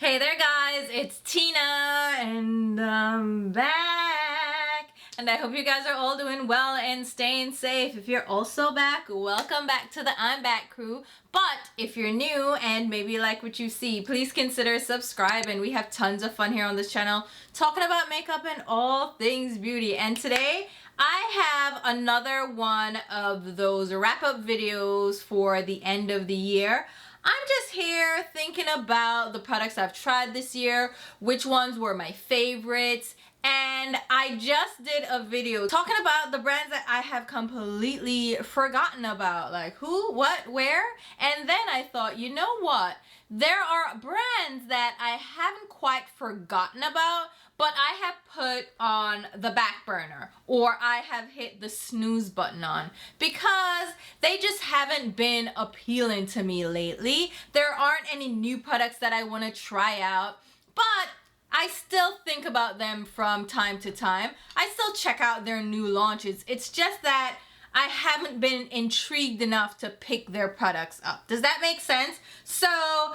Hey there guys, it's Tina and I'm back and I hope you guys are all doing well and staying safe. If you're also back, welcome back to the I'm Back crew. But if you're new and maybe like what you see, please consider subscribing. We have tons of fun here on this channel talking about makeup and all things beauty. And today I have another one of those wrap-up videos for the end of the year. I'm just here thinking about the products I've tried this year, which ones were my favorites, and I just did a video talking about the brands that I have completely forgotten about, like who, what, where, and then I thought, you know what? There are brands that I haven't quite forgotten about, but I have put on the back burner, or I have hit the snooze button on because they just haven't been appealing to me lately. There aren't any new products that I want to try out, but I still think about them from time to time. I still check out their new launches. It's just that I haven't been intrigued enough to pick their products up. Does that make sense? So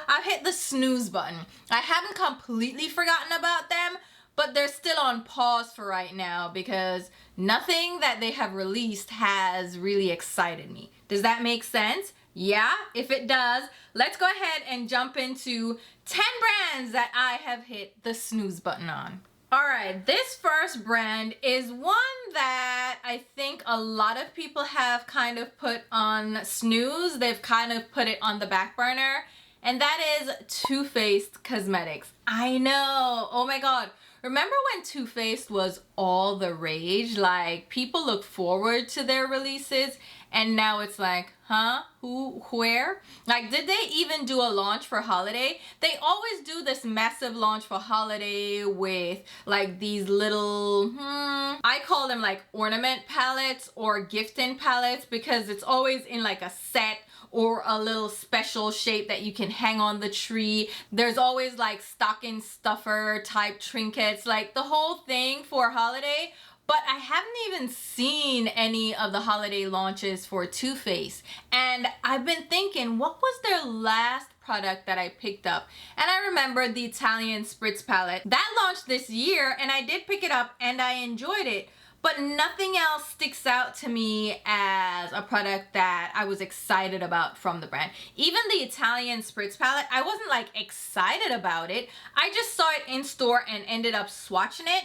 I've hit the snooze button. I haven't completely forgotten about them, but they're still on pause for right now because nothing that they have released has really excited me. Does that make sense? Yeah, if it does, let's go ahead and jump into 10 brands that I have hit the snooze button on. Alright, this first brand is one that I think a lot of people have kind of put on snooze. They've kind of put it on the back burner, and that is Too Faced Cosmetics. I know, oh my god. Remember when Too Faced was all the rage? Like, people look forward to their releases, and now it's like, huh? Who? Where? Like, did they even do a launch for holiday? They always do this massive launch for holiday with like these little, I call them like ornament palettes or gifting palettes because it's always in like a set or a little special shape that you can hang on the tree. There's always like stocking stuffer type trinkets, like the whole thing for holiday. But I haven't even seen any of the holiday launches for Too Faced. And I've been thinking, what was their last product that I picked up? And I remember the Italian Spritz palette. That launched this year and I did pick it up and I enjoyed it. But nothing else sticks out to me as a product that I was excited about from the brand. Even the Italian Spritz palette, I wasn't like excited about it. I just saw it in store and ended up swatching it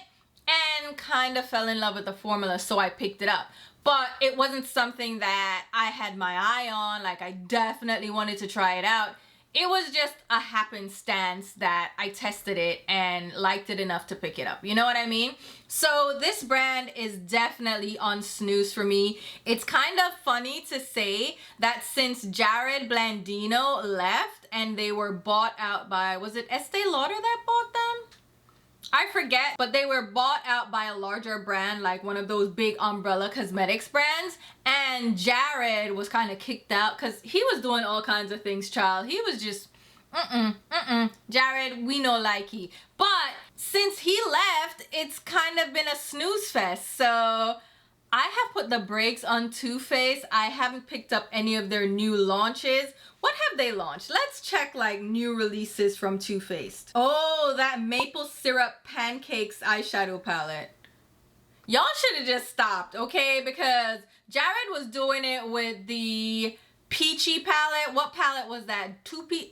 and kind of fell in love with the formula, so I picked it up. But it wasn't something that I had my eye on, like I definitely wanted to try it out. It was just a happenstance that I tested it and liked it enough to pick it up. You know what I mean? So this brand is definitely on snooze for me. It's kind of funny to say that since Jared Blandino left and they were bought out by, was it Estee Lauder that bought them? I forget, but they were bought out by a larger brand, like one of those big umbrella cosmetics brands, and Jared was kind of kicked out because he was doing all kinds of things, child. He was just, Jared, we know likey. But since he left, it's kind of been a snooze fest, so I have put the brakes on Too Faced. I haven't picked up any of their new launches. What have they launched? Let's check like new releases from Too Faced. Oh, that maple syrup pancakes eyeshadow palette. Y'all should have just stopped, okay? Because Jared was doing it with the peachy palette. What palette was that?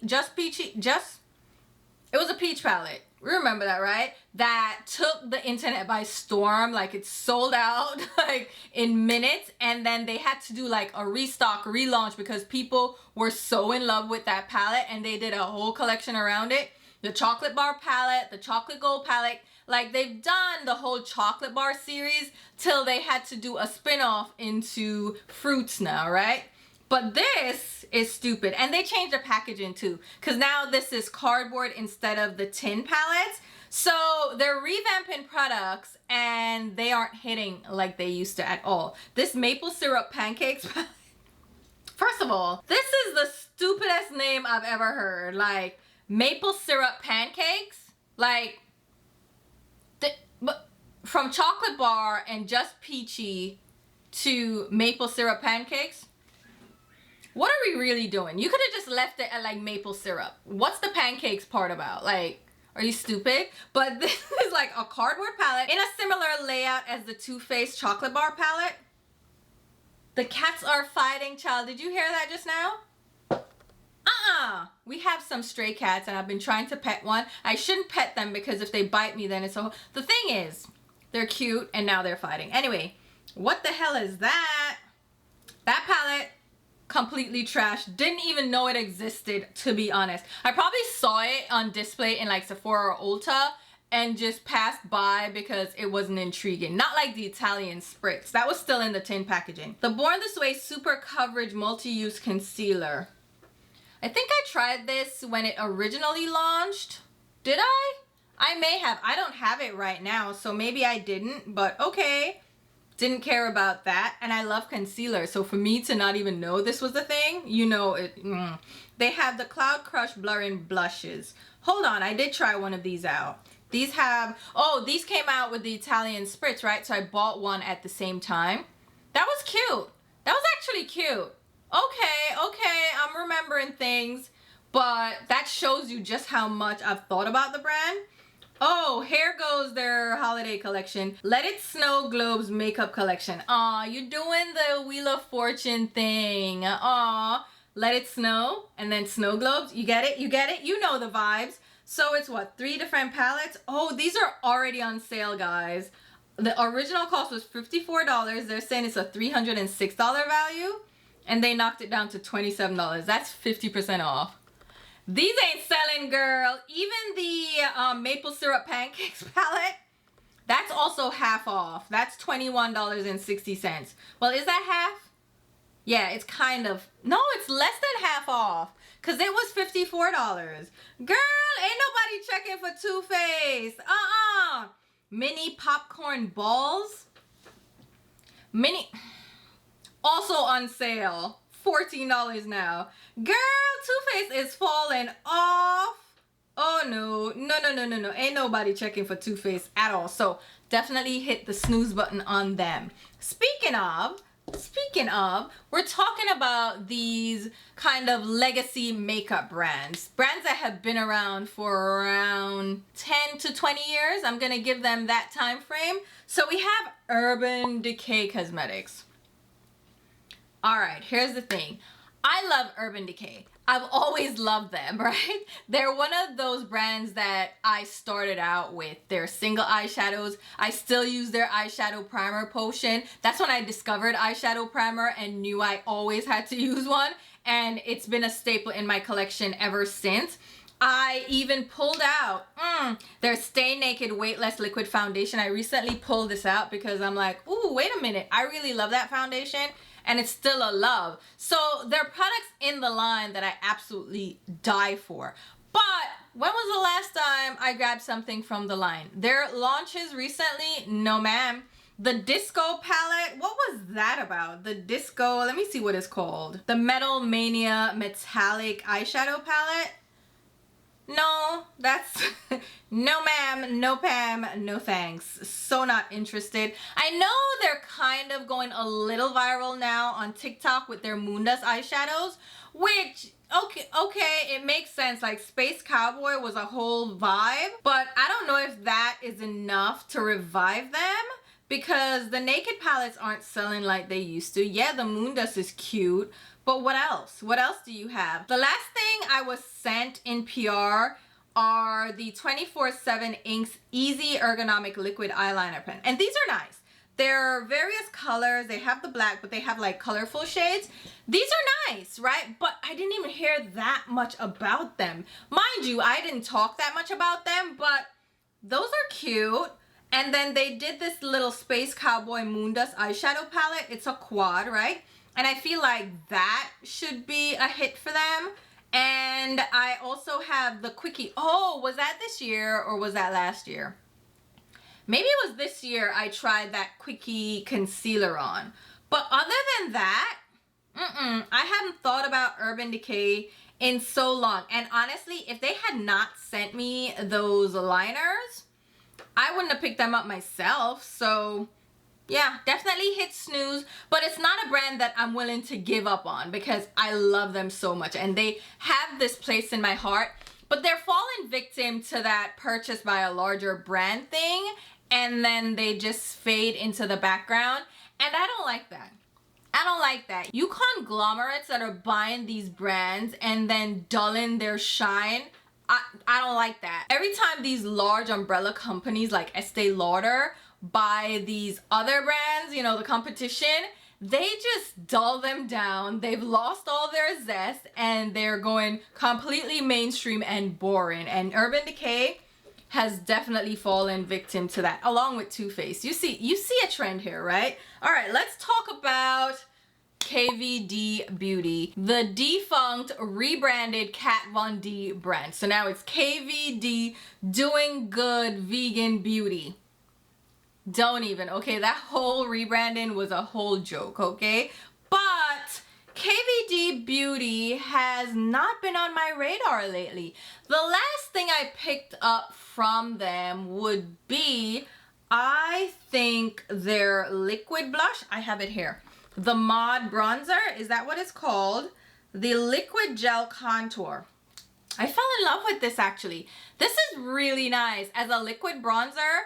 Just peachy? It was a peach palette. We remember that, right? That took the internet by storm. Like, it sold out like in minutes, and then they had to do like a restock, relaunch because people were so in love with that palette and they did a whole collection around it. The chocolate bar palette, the chocolate gold palette, like they've done the whole chocolate bar series till they had to do a spin-off into fruits now, right? But this is stupid. And they changed the packaging too, because now this is cardboard instead of the tin palettes. So they're revamping products and they aren't hitting like they used to at all. This maple syrup pancakes palette, first of all, this is the stupidest name I've ever heard. Like, maple syrup pancakes? Like, but from chocolate bar and just peachy to maple syrup pancakes? What are we really doing? You could have just left it at like maple syrup. What's the pancakes part about? Like, are you stupid? But this is like a cardboard palette in a similar layout as the Too Faced chocolate bar palette. The cats are fighting, child. Did you hear that just now? We have some stray cats and I've been trying to pet one. I shouldn't pet them because if they bite me then it's a whole... The thing is, they're cute and now they're fighting. Anyway, what the hell is that? That palette, completely trashed. Didn't even know it existed, to be honest. I probably saw it on display in like Sephora or Ulta and just passed by because it wasn't intriguing. Not like the Italian Spritz. That was still in the tin packaging. The Born This Way Super Coverage Multi-Use Concealer. I think I tried this when it originally launched. Did I? I may have. I don't have it right now, so maybe I didn't, but okay. Didn't care about that. And I love concealer, so for me to not even know this was a thing, you know it. They have the Cloud Crush Blurring Blushes. Hold on, I did try one of these out. These have, oh, these came out with the Italian Spritz, right? So I bought one at the same time. That was cute. That was actually cute. Okay, I'm remembering things, but that shows you just how much I've thought about the brand. Oh, here goes their holiday collection. Let It Snow Globes makeup collection. Aw, you're doing the Wheel of Fortune thing. Aw, Let It Snow and then Snow Globes. You get it? You get it? You know the vibes. So it's what, 3 different palettes? Oh, these are already on sale, guys. The original cost was $54. They're saying it's a $306 value. And they knocked it down to $27. That's 50% off. These ain't selling, girl. Even the maple syrup pancakes palette, that's also half off. That's $21.60. Well, is that half? Yeah, it's kind of. No, it's less than half off. Because it was $54. Girl, ain't nobody checking for Too Faced. Mini popcorn balls. Also on sale, $14 now. Girl, Too Faced is falling off. Oh no. Ain't nobody checking for Too Faced at all. So definitely hit the snooze button on them. Speaking of, we're talking about these kind of legacy makeup brands. Brands that have been around for around 10 to 20 years. I'm gonna give them that time frame. So we have Urban Decay Cosmetics. Alright, here's the thing. I love Urban Decay. I've always loved them, right? They're one of those brands that I started out with. They're single eyeshadows. I still use their eyeshadow primer potion. That's when I discovered eyeshadow primer and knew I always had to use one. And it's been a staple in my collection ever since. I even pulled out their Stay Naked Weightless Liquid Foundation. I recently pulled this out because I'm like, ooh, wait a minute. I really love that foundation. And it's still a love. So there are products in the line that I absolutely die for. But when was the last time I grabbed something from the line? Their launches recently? No, ma'am. The Disco palette, what was that about? The Disco, let me see what it's called. The Metal Mania Metallic Eyeshadow Palette. No, that's no ma'am, no Pam, no thanks. So not interested. I know they're kind of going a little viral now on TikTok with their Moondust eyeshadows, which, okay, it makes sense. Like Space Cowboy was a whole vibe, but I don't know if that is enough to revive them because the Naked palettes aren't selling like they used to. Yeah, the Moondust is cute. But what else? What else do you have? The last thing I was sent in PR are the 24/7 Inks Easy Ergonomic Liquid Eyeliner Pen. And these are nice. They're various colors. They have the black, but they have like colorful shades. These are nice, right? But I didn't even hear that much about them. Mind you, I didn't talk that much about them, but those are cute. And then they did this little Space Cowboy Moondust eyeshadow palette. It's a quad, right? And I feel like that should be a hit for them. And I also have the Quickie. Oh, was that this year or was that last year? Maybe it was this year I tried that Quickie concealer on. But other than that, I haven't thought about Urban Decay in so long. And honestly, if they had not sent me those liners, I wouldn't have picked them up myself. So Yeah, definitely hit snooze, but it's not a brand that I'm willing to give up on because I love them so much and they have this place in my heart, but they're falling victim to that purchase by a larger brand thing and then they just fade into the background, and I don't like that. I don't like that. You conglomerates that are buying these brands and then dulling their shine, I don't like that. Every time these large umbrella companies like Estee Lauder buy these other brands, you know, the competition, they just dull them down. They've lost all their zest and they're going completely mainstream and boring. And Urban Decay has definitely fallen victim to that, along with Too Faced. You see a trend here, right? All right, let's talk about KVD Beauty, the defunct rebranded Kat Von D brand. So now it's KVD Doing Good Vegan Beauty. Don't even, okay? That whole rebranding was a whole joke, okay? But KVD Beauty has not been on my radar lately. The last thing I picked up from them would be, I think, their liquid blush. I have it here. The Mod Bronzer, is that what it's called? The Liquid Gel Contour. I fell in love with this actually. This is really nice. As a liquid bronzer,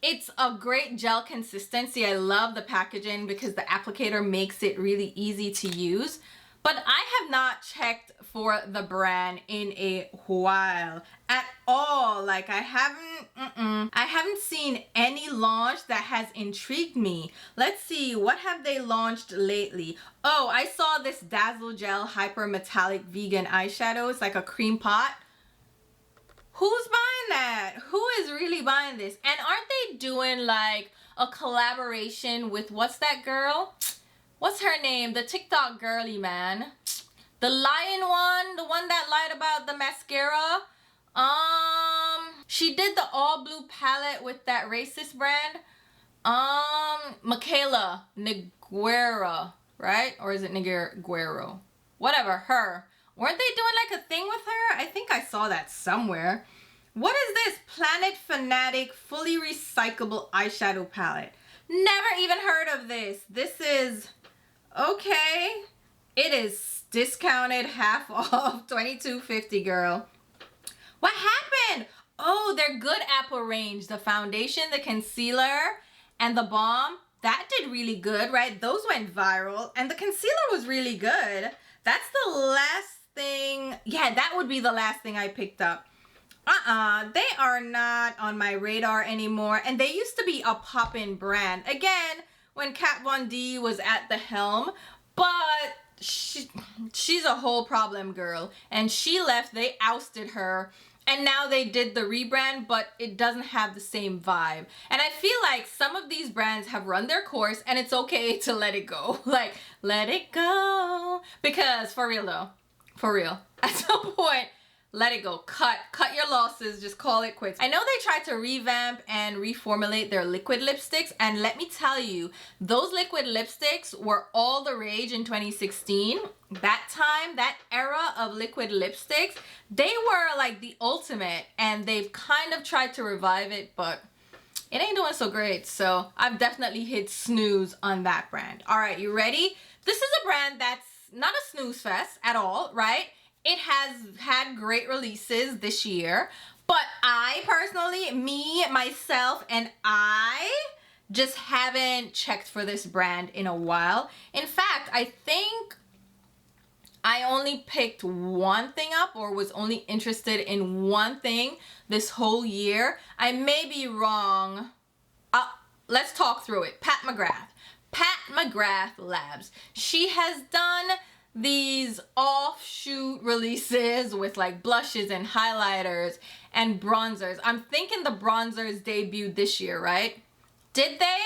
it's a great gel consistency. I love the packaging because the applicator makes it really easy to use. But I have not checked for the brand in a while at all. Like I haven't seen any launch that has intrigued me. Let's see, what have they launched lately? Oh, I saw this Dazzle Gel Hyper Metallic Vegan Eyeshadow. It's like a cream pot. Who's buying that? Who is really buying this? And aren't they doing like a collaboration with, what's that girl? What's her name? The TikTok girly, man. The lion one, the one that lied about the mascara. She did the all blue palette with that racist brand. Michaela Niguera, right? Or is it Niguero? Whatever, her. Weren't they doing like a thing with her? I think I saw that somewhere. What is this? Planet Fanatic Fully Recyclable Eyeshadow Palette. Never even heard of this. This is, okay. It is discounted half off, $22.50, girl. What happened? Oh, their Good Apple range. The foundation, the concealer, and the balm. That did really good, right? Those went viral. And the concealer was really good. That's the last thing. Yeah, that would be the last thing I picked up. They are not on my radar anymore. And they used to be a poppin' brand. Again, when Kat Von D was at the helm. But she's a whole problem girl. And she left, they ousted her. And now they did the rebrand, but it doesn't have the same vibe. And I feel like some of these brands have run their course and it's okay to let it go. Like, let it go. Because for real though, for real, at some point, let it go. Cut your losses, just call it quits. I know they tried to revamp and reformulate their liquid lipsticks, and let me tell you, those liquid lipsticks were all the rage in 2016. That time, that era of liquid lipsticks, they were like the ultimate, and they've kind of tried to revive it, but it ain't doing so great. So I've definitely hit snooze on that brand. All right, you ready? This is a brand that's not a snooze fest at all, right? It has had great releases this year, but I personally, myself, and I just haven't checked for this brand in a while. In fact, I think I only picked one thing up or was only interested in one thing this whole year. I may be wrong. Let's talk through it. Pat McGrath. Pat McGrath Labs. She has done these offshoot releases with like blushes and highlighters and bronzers. I'm thinking the bronzers debuted this year, right? Did they?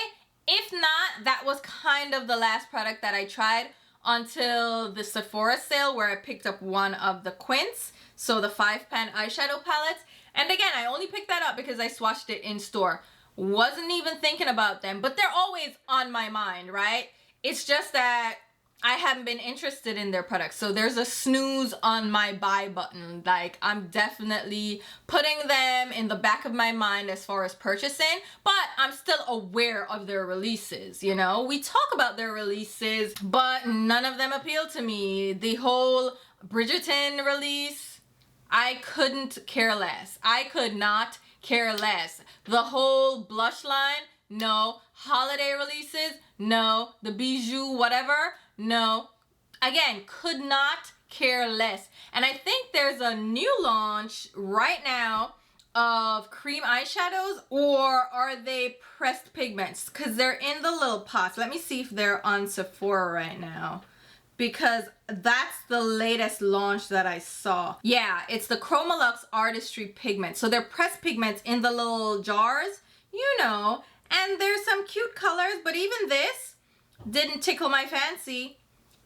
If not, that was kind of the last product that I tried until the Sephora sale where I picked up one of the Quints, so the 5-pan eyeshadow palettes. And again, I only picked that up because I swatched it in store. Wasn't even thinking about them, but they're always on my mind, right? It's just that I haven't been interested in their products. So there's a snooze on my buy button. Like, I'm definitely putting them in the back of my mind as far as purchasing, but I'm still aware of their releases, you know? We talk about their releases, but none of them appeal to me. The whole Bridgerton release, I couldn't care less. I could not care less. The whole blush line, no. Holiday releases, no. The bijou, whatever, no. Again, could not care less. And I think there's a new launch right now of cream eyeshadows, or are they pressed pigments? Because they're in the little pots. Let me see if they're on Sephora right now, because that's the latest launch that I saw. Yeah, it's the Chromolux Artistry Pigment. So they're pressed pigments in the little jars, you know, and there's some cute colors, but even this didn't tickle my fancy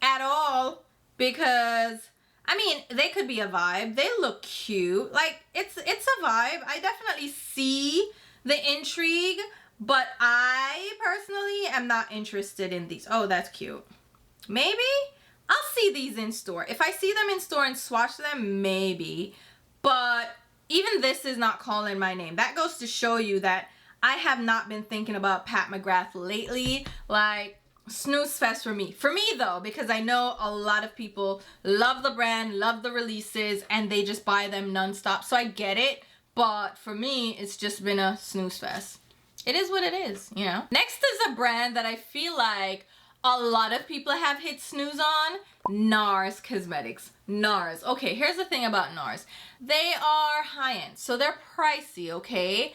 at all, because I mean, they could be a vibe. They look cute. Like, it's a vibe. I definitely see the intrigue, but I personally am not interested in these. Oh, that's cute. Maybe I'll see these in store. If I see them in store and swatch them, maybe. But even this is not calling my name. That goes to show you that I have not been thinking about Pat McGrath lately. Like, snooze fest for me. For me though, because I know a lot of people love the brand, love the releases, and they just buy them nonstop. So I get it. But for me, it's just been a snooze fest. It is what it is, you know? Next is a brand that I feel like a lot of people have hit snooze on. NARS Cosmetics. NARS. Okay, here's the thing about NARS. They are high-end, so they're pricey, okay?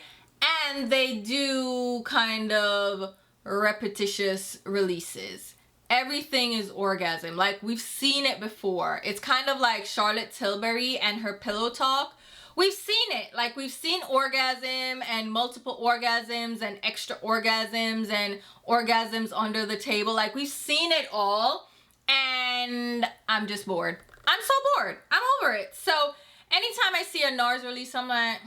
And they do kind of repetitious releases. Everything is orgasm. Like, we've seen it before. It's kind of like Charlotte Tilbury and her Pillow Talk. We've seen it. Like, we've seen orgasm and multiple orgasms and extra orgasms and orgasms under the table. Like, we've seen it all, and I'm just bored. I'm so bored. I'm over it. So anytime I see a NARS release, I'm like,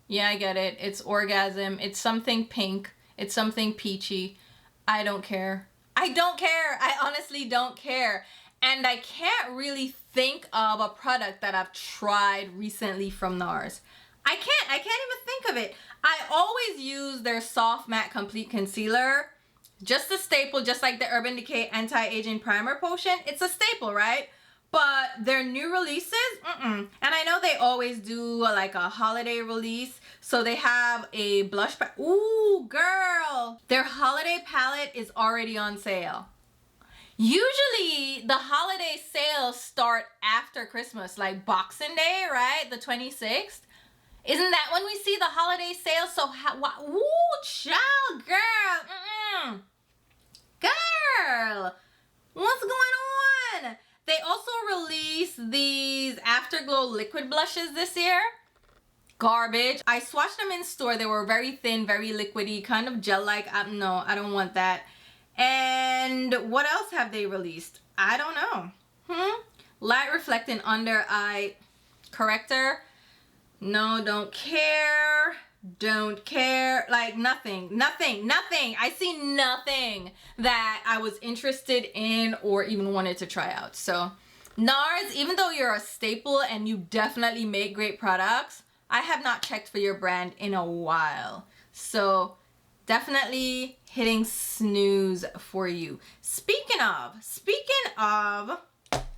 yeah, I get it. It's orgasm. It's something pink. It's something peachy. I don't care. I don't care. I honestly don't care. And I can't really think of a product that I've tried recently from NARS. I can't even think of it. I always use their Soft Matte Complete Concealer. Just a staple, just like the Urban Decay Anti-Aging Primer Potion. It's a staple, right? But their new releases, and I know they always do like a holiday release. So they have a blush palette. Ooh, girl. Their holiday palette is already on sale. Usually the holiday sales start after Christmas, like Boxing Day, right? The 26th. Isn't that when we see the holiday sales? So ooh, child, girl. Girl, what's going on? They also released these Afterglow liquid blushes this year. Garbage. I swatched them in store. They were very thin, very liquidy, kind of gel-like. No, I don't want that. And what else have they released? I don't know. Light reflecting under eye corrector. No, don't care. Don't care. Like, nothing. I see nothing that I was interested in or even wanted to try out. So NARS, even though you're a staple and you definitely make great products, I have not checked for your brand in a while. So definitely hitting snooze for you. Speaking of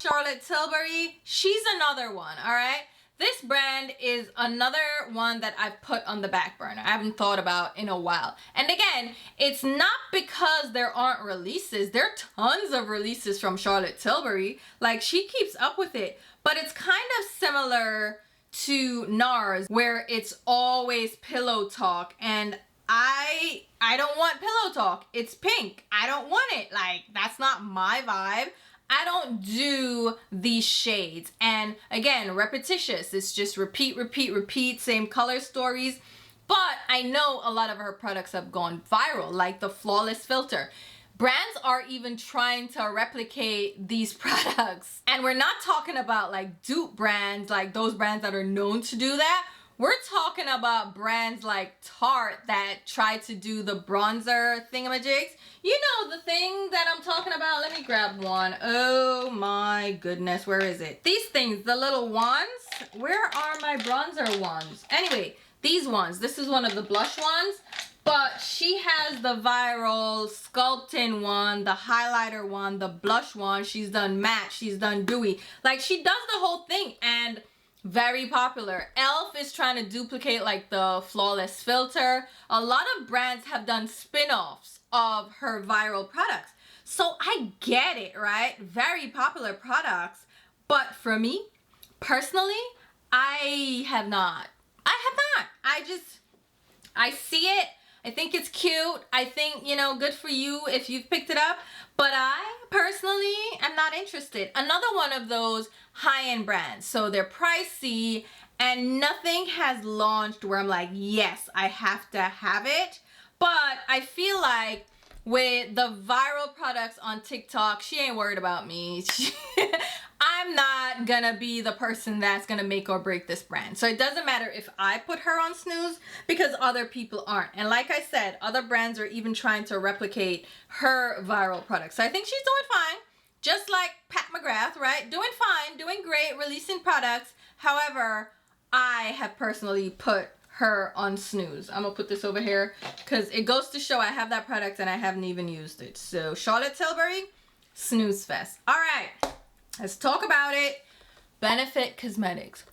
Charlotte Tilbury, she's another one, all right? This brand is another one that I've put on the back burner. I haven't thought about in a while. And again, it's not because there aren't releases. There are tons of releases from Charlotte Tilbury. Like, she keeps up with it. But it's kind of similar to NARS, where it's always pillow talk. And I don't want pillow talk. It's pink. I don't want it. Like, that's not my vibe. I don't do these shades. And again, repetitious. It's just repeat, same color stories. But I know a lot of her products have gone viral, like the Flawless Filter. Brands are even trying to replicate these products. And we're not talking about like dupe brands, like those brands that are known to do that. We're talking about brands like Tarte that try to do the bronzer thingamajigs. You know the thing that I'm talking about. Let me grab one. Oh my goodness, where is it? These things, the little ones. Where are my bronzer ones? Anyway, these ones. This is one of the blush ones. But she has the viral sculpting one, the highlighter one, the blush one. She's done matte, she's done dewy. Like, she does the whole thing, and very popular. e.l.f. is trying to duplicate like the flawless filter. A lot of brands have done spin-offs of her viral products. So I get it, right? Very popular products. But for me, personally, I have not. I see it. I think it's cute. I think, you know, good for you if you've picked it up. But I personally am not interested. Another one of those high-end brands. So they're pricey and nothing has launched where I'm like, yes, I have to have it. But I feel like with the viral products on TikTok, she ain't worried about me. I'm not gonna be the person that's gonna make or break this brand. So it doesn't matter if I put her on Snooze because other people aren't. And like I said, other brands are even trying to replicate her viral products. So I think she's doing fine. Just like Pat McGrath, right? Doing fine, doing great, releasing products. However, I have personally put her on Snooze. I'm gonna put this over here because it goes to show I have that product and I haven't even used it. So Charlotte Tilbury, Snooze Fest. All right. Let's talk about it. Benefit Cosmetics.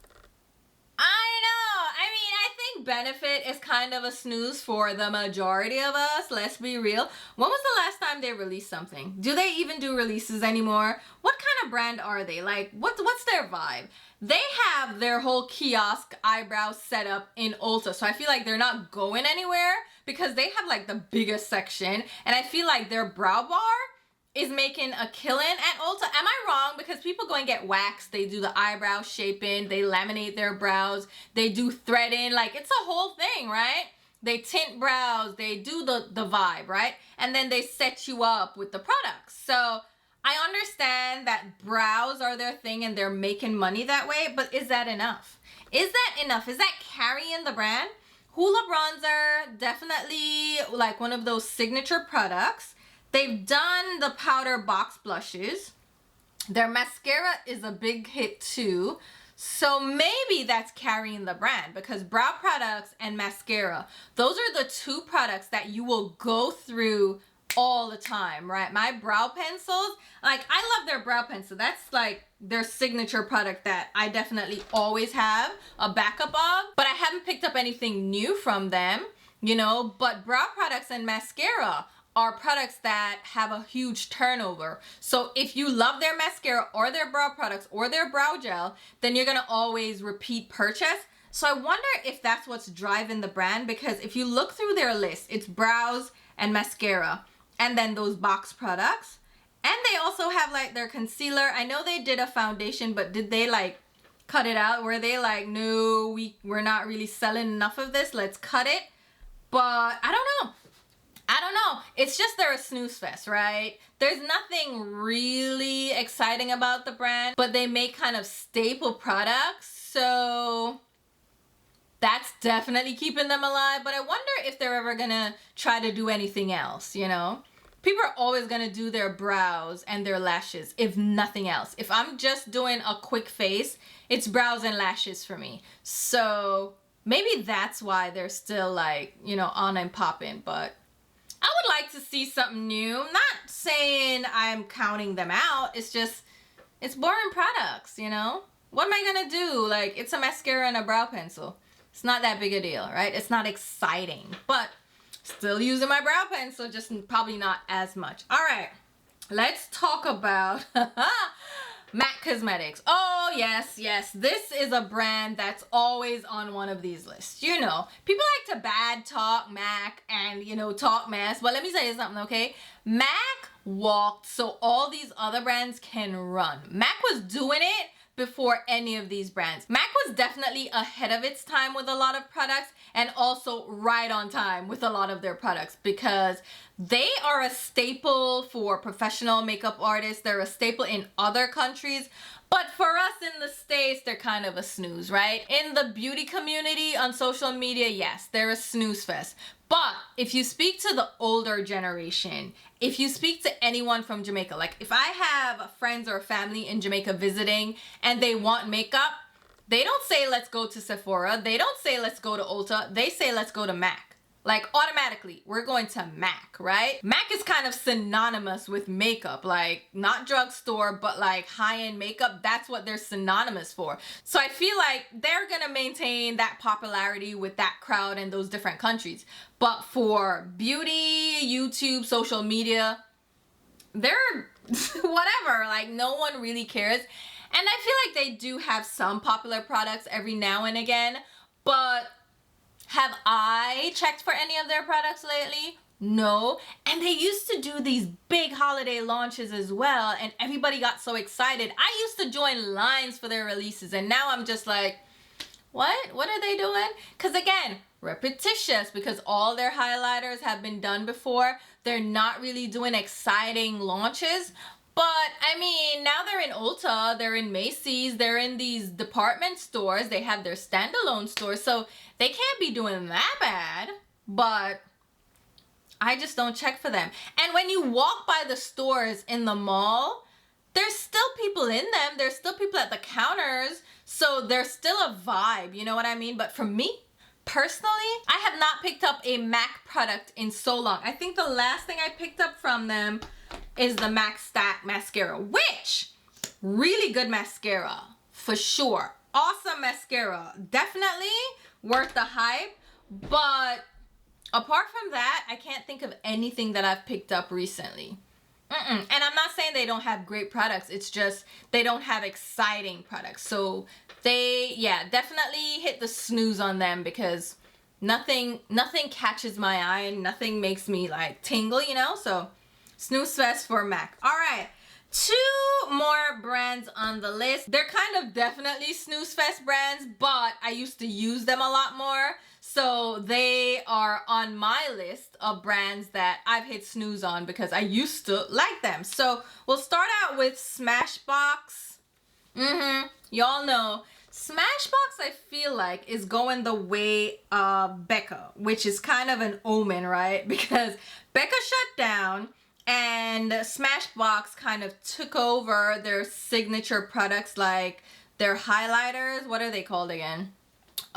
I know. I mean, I think Benefit is kind of a snooze for the majority of us. Let's be real. When was the last time they released something? Do they even do releases anymore? What kind of brand are they? Like, what's their vibe? They have their whole kiosk eyebrow setup in Ulta. So I feel like they're not going anywhere because they have like the biggest section. And I feel like their brow bar is making a killing at Ulta. Am I wrong? Because people go and get waxed. They do the eyebrow shaping. They laminate their brows. They do threading. Like, it's a whole thing, right? They tint brows. They do the vibe, right? And then they set you up with the products. So I understand that brows are their thing and they're making money that way. But is that enough? Is that enough? Is that carrying the brand? Hoola Bronzer, definitely like one of those signature products. They've done the powder box blushes. Their mascara is a big hit too. So maybe that's carrying the brand because brow products and mascara, those are the two products that you will go through all the time, right? My brow pencils, like I love their brow pencil. That's like their signature product that I definitely always have a backup of, but I haven't picked up anything new from them, you know, but brow products and mascara are products that have a huge turnover. So if you love their mascara or their brow products or their brow gel, then you're gonna always repeat purchase. So I wonder if that's what's driving the brand, because if you look through their list, it's brows and mascara and then those box products. And they also have like their concealer. I know they did a foundation, but did they like cut it out? Were they like, no, we're not really selling enough of this, let's cut it? But I don't know. It's just they're a snooze fest, right? There's nothing really exciting about the brand, but they make kind of staple products. So that's definitely keeping them alive. But I wonder if they're ever gonna try to do anything else, you know? People are always gonna do their brows and their lashes, if nothing else. If I'm just doing a quick face, it's brows and lashes for me. So maybe that's why they're still like, you know, on and popping, but I would like to see something new. I'm not saying I'm counting them out. It's just, it's boring products, you know? What am I gonna do? Like, it's a mascara and a brow pencil. It's not that big a deal, right? It's not exciting, but still using my brow pencil, just probably not as much. All right, let's talk about MAC Cosmetics. Oh, yes, yes. This is a brand that's always on one of these lists. You know, people like to bad talk MAC and, you know, talk mess. But let me tell you something, okay? MAC walked so all these other brands can run. MAC was doing it before any of these brands. MAC was definitely ahead of its time with a lot of products and also right on time with a lot of their products because they are a staple for professional makeup artists. They're a staple in other countries, But for us in the States, they're kind of a snooze, right? In the beauty community on social media, yes, they're a snooze fest. But if you speak to the older generation, if you speak to anyone from Jamaica, like if I have friends or family in Jamaica visiting and they want makeup, they don't say let's go to Sephora. They don't say let's go to Ulta. They say let's go to MAC. Like automatically, we're going to MAC, right? MAC is kind of synonymous with makeup, like not drugstore, but like high-end makeup. That's what they're synonymous for. So I feel like they're gonna maintain that popularity with that crowd in those different countries. But for beauty, YouTube, social media, they're whatever, like no one really cares. And I feel like they do have some popular products every now and again, but have I checked for any of their products lately? No. And they used to do these big holiday launches as well, and everybody got so excited. I used to join lines for their releases, and now I'm just like, what? What are they doing? Because again, repetitious, because all their highlighters have been done before. They're not really doing exciting launches. But I mean, now they're in Ulta, they're in Macy's, they're in these department stores, they have their standalone stores, so they can't be doing that bad. But I just don't check for them. And when you walk by the stores in the mall, there's still people in them, there's still people at the counters, so there's still a vibe, you know what I mean? But for me, personally, I have not picked up a MAC product in so long. I think the last thing I picked up from them is the MAC Stack mascara, which really good mascara for sure. Awesome mascara, definitely worth the hype. But apart from that, I can't think of anything that I've picked up recently. And I'm not saying they don't have great products, it's just they don't have exciting products. So they, yeah, definitely hit the snooze on them, because nothing catches my eye, nothing makes me like tingle, you know? So snooze fest for MAC. All right, 2 more brands on the list. They're kind of definitely snooze fest brands, but I used to use them a lot more. So they are on my list of brands that I've hit snooze on because I used to like them. So we'll start out with Smashbox. Y'all know Smashbox, I feel like, is going the way of Becca, which is kind of an omen, right? Because Becca shut down, and Smashbox kind of took over their signature products, like their highlighters. What are they called again?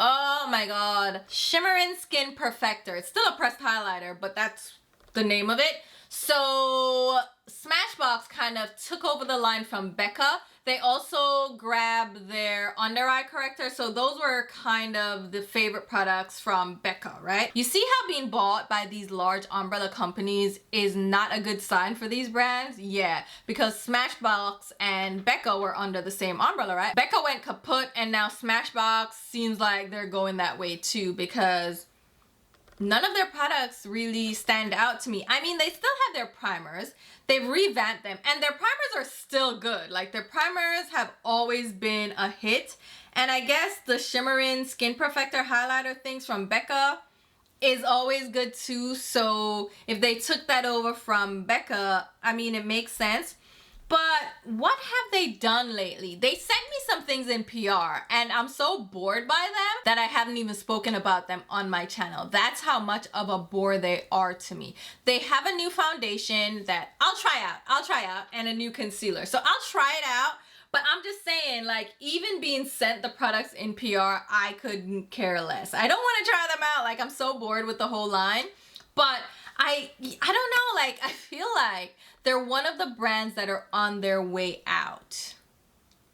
Oh my god. Shimmering Skin Perfector. It's still a pressed highlighter, but that's the name of it. So Smashbox kind of took over the line from Becca. They also grabbed their under eye corrector. So those were kind of the favorite products from Becca, right? You see how being bought by these large umbrella companies is not a good sign for these brands? Yeah, because Smashbox and Becca were under the same umbrella, right? Becca went kaput, and now Smashbox seems like they're going that way too, because none of their products really stand out to me. I mean, they still have their primers. They've revamped them, and their primers are still good. Like, their primers have always been a hit. And I guess the Shimmering Skin Perfector highlighter things from Becca is always good too. So if they took that over from Becca, I mean, it makes sense. But what have they done lately? They sent me some things in PR, and I'm so bored by them that I haven't even spoken about them on my channel. That's how much of a bore they are to me. They have a new foundation that I'll try out, and a new concealer. So I'll try it out, but I'm just saying, like, even being sent the products in PR, I couldn't care less. I don't want to try them out. Like, I'm so bored with the whole line. But I don't know, like, I feel like they're one of the brands that are on their way out.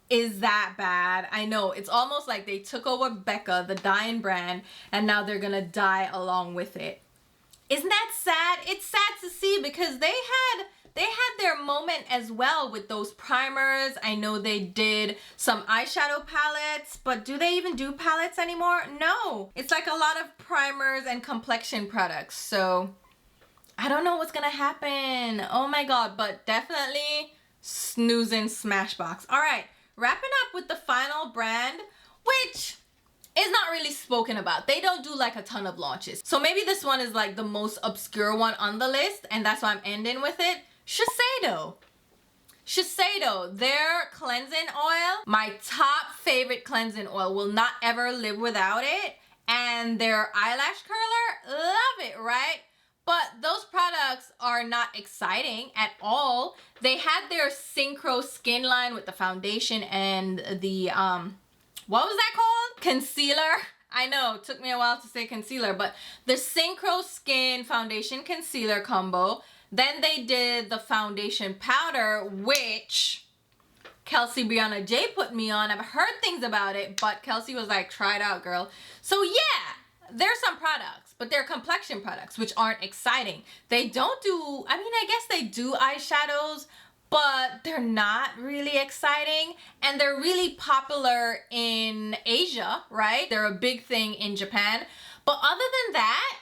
Is that bad? I know, it's almost like they took over Becca, the dying brand, and now they're gonna die along with it. Isn't that sad? It's sad to see, because they had their moment as well with those primers. I know they did some eyeshadow palettes, but do they even do palettes anymore? No. It's like a lot of primers and complexion products. So I don't know what's gonna happen. Oh my god, but definitely snoozing Smashbox. All right, wrapping up with the final brand, which is not really spoken about. They don't do like a ton of launches. So maybe this one is like the most obscure one on the list, and that's why I'm ending with it. Shiseido. Shiseido, their cleansing oil, my top favorite cleansing oil, will not ever live without it. And their eyelash curler, love it, right? But those products are not exciting at all. They had their Synchro skin line with the foundation and the, what was that called? Concealer. I know, it took me a while to say concealer, but the Synchro Skin Foundation Concealer combo. Then they did the foundation powder, which Kelsey Brianna J put me on. I've heard things about it, but Kelsey was like, try it out, girl. So yeah, there's some products, but they're complexion products, which aren't exciting. They don't do, I mean, I guess they do eyeshadows, but they're not really exciting. And they're really popular in Asia, right? They're a big thing in Japan. But other than that,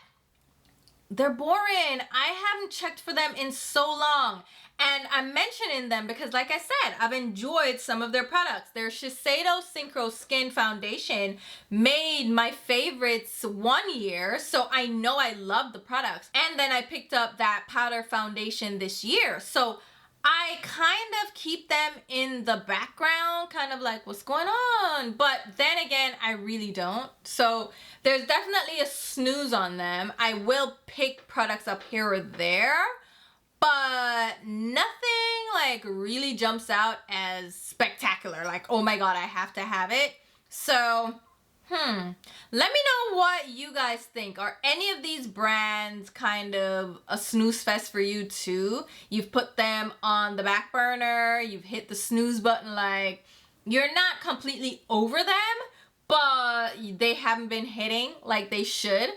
they're boring. I haven't checked for them in so long. And I'm mentioning them because, like I said, I've enjoyed some of their products. Their Shiseido Synchro Skin Foundation made my favorites one year, so I know I love the products. And then I picked up that powder foundation this year. So I kind of keep them in the background, kind of like, what's going on? But then again, I really don't. So there's definitely a snooze on them. I will pick products up here or there, but nothing like really jumps out as spectacular. Like, oh my God, I have to have it. So let me know what you guys think. Are any of these brands kind of a snooze fest for you too? You've put them on the back burner, you've hit the snooze button, like you're not completely over them, but they haven't been hitting like they should.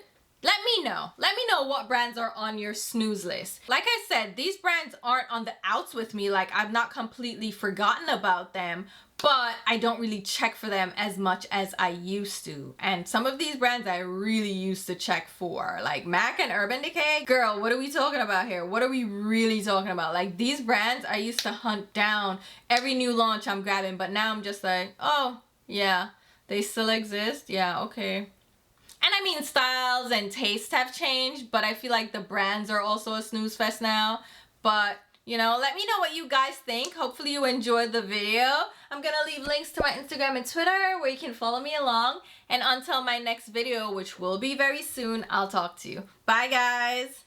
Let me know. Let me know what brands are on your snooze list. Like I said, these brands aren't on the outs with me. Like, I've not completely forgotten about them, but I don't really check for them as much as I used to. And some of these brands I really used to check for, like MAC and Urban Decay. Girl, what are we talking about here? What are we really talking about? Like, these brands I used to hunt down. Every new launch I'm grabbing, but now I'm just like, oh yeah, they still exist. Yeah, okay. And I mean, styles and tastes have changed, but I feel like the brands are also a snooze fest now. But, you know, let me know what you guys think. Hopefully you enjoyed the video. I'm gonna leave links to my Instagram and Twitter where you can follow me along. And until my next video, which will be very soon, I'll talk to you. Bye, guys.